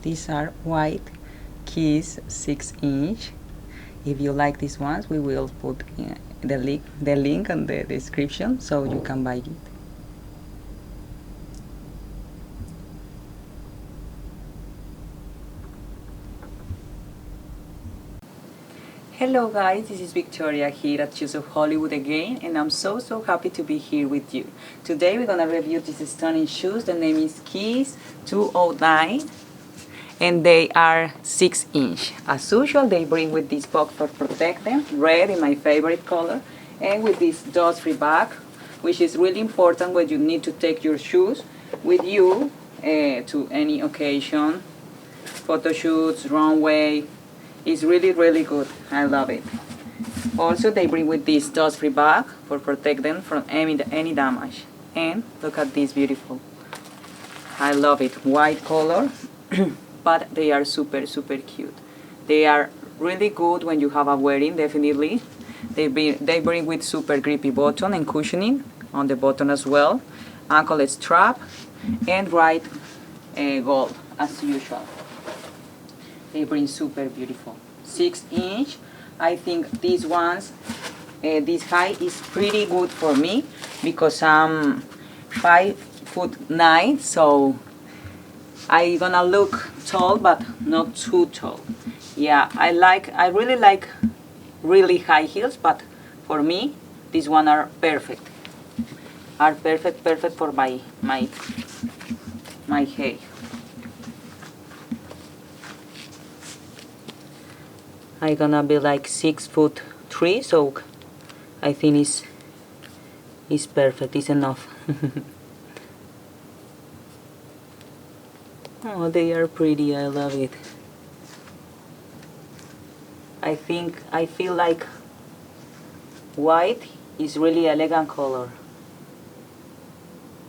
These are white KISS 6-inch. If you like these ones, we will put the link on the description so you can buy it. Hello guys, this is Victoria here at Shoes of Hollywood again, and I'm so happy to be here with you. Today we're gonna review these stunning shoes. The name is KISS-209 and they are 6-inch. As usual, they bring with this box for protect them, red in my favorite color, and with this dust-free bag, which is really important when you need to take your shoes with you to any occasion, photo shoots, runway. It's really good. I love it. Also, they bring with this dust-free bag for protect them from any damage. And look at this beautiful. I love it. White color, but they are super cute. They are really good when you have a wedding, definitely. They bring with super grippy button and cushioning on the button as well. Ankle strap and white gold as usual. They bring super beautiful. 6-inch. I think these ones, this height is pretty good for me because I'm 5'9", so I'm gonna look tall but not too tall. Yeah, I really like really high heels, but for me these ones are perfect. Perfect for my height. I'm gonna be like 6'3", so I think it's perfect. It's enough. Oh, they are pretty. I love it. I feel like white is really elegant color.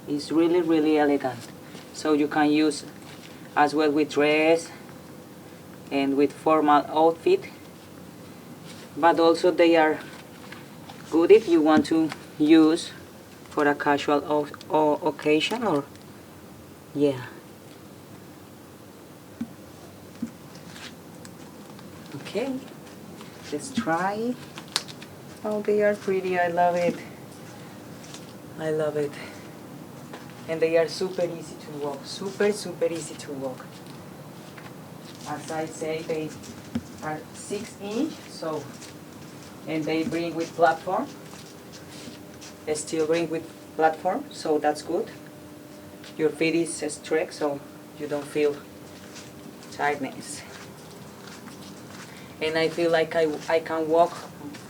It's really elegant. So you can use as well with dress and with formal outfit. But also they are good if you want to use for a casual occasion or yeah. Okay, let's try. Oh, they are pretty. I love it. I love it. And they are super easy to walk. Super easy to walk. As I say, they are 6-inch, so, and they bring with platform. They still bring with platform, so that's good. Your feet is straight, so you don't feel tightness. And I feel like I can walk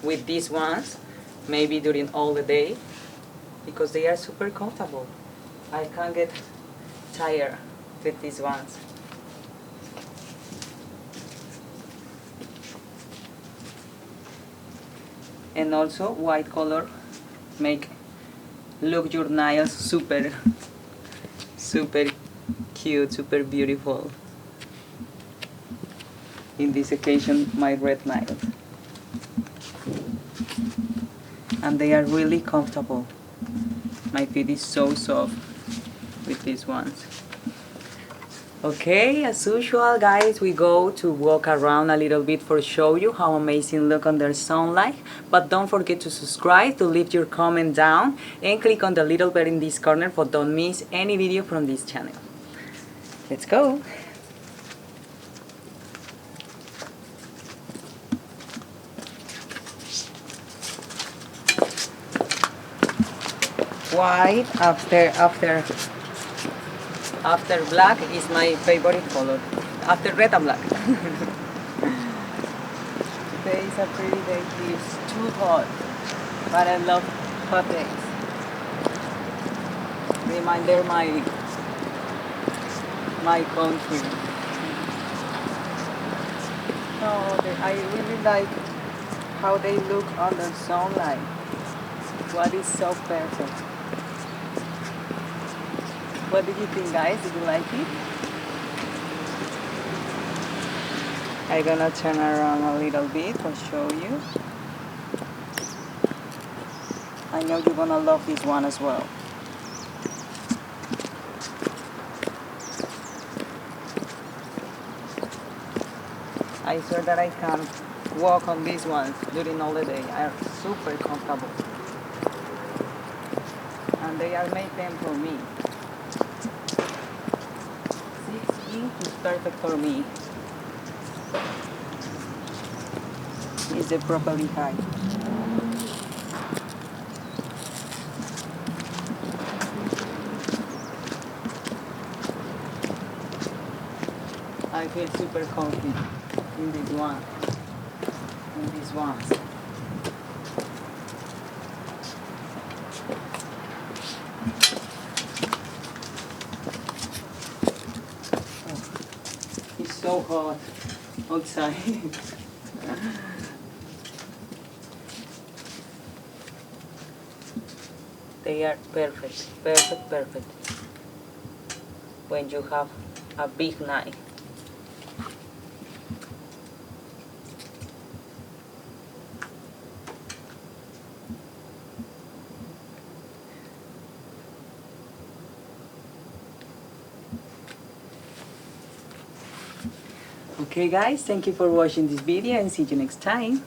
with these ones maybe during all the day because they are super comfortable. I can't get tired with these ones. And also white color look your nails super cute, super beautiful. In this occasion, my red nails. And they are really comfortable. My feet is so soft with these ones. Okay, as usual guys, we go to walk around a little bit for show you how amazing look under sunlight. But don't forget to subscribe, to leave your comment down, and click on the little bell in this corner for don't miss any video from this channel. Let's go! White after black is my favorite color. After red and black. Today is a pretty day. It's too hot, but I love hot days. Reminder my country. Oh, I really like how they look under sunlight. What is so perfect. What did you think, guys? Did you like it? I'm gonna turn around a little bit to show you. I know you're gonna love this one as well. I swear that I can walk on these ones during all the day. Are super comfortable. And they are made them for me. 6 inch is perfect for me. It's the properly high. I feel super comfy in this one, in these ones. Oh, it's so hot outside. They are perfect, perfect, perfect when you have a big night. Okay guys, thank you for watching this video and see you next time.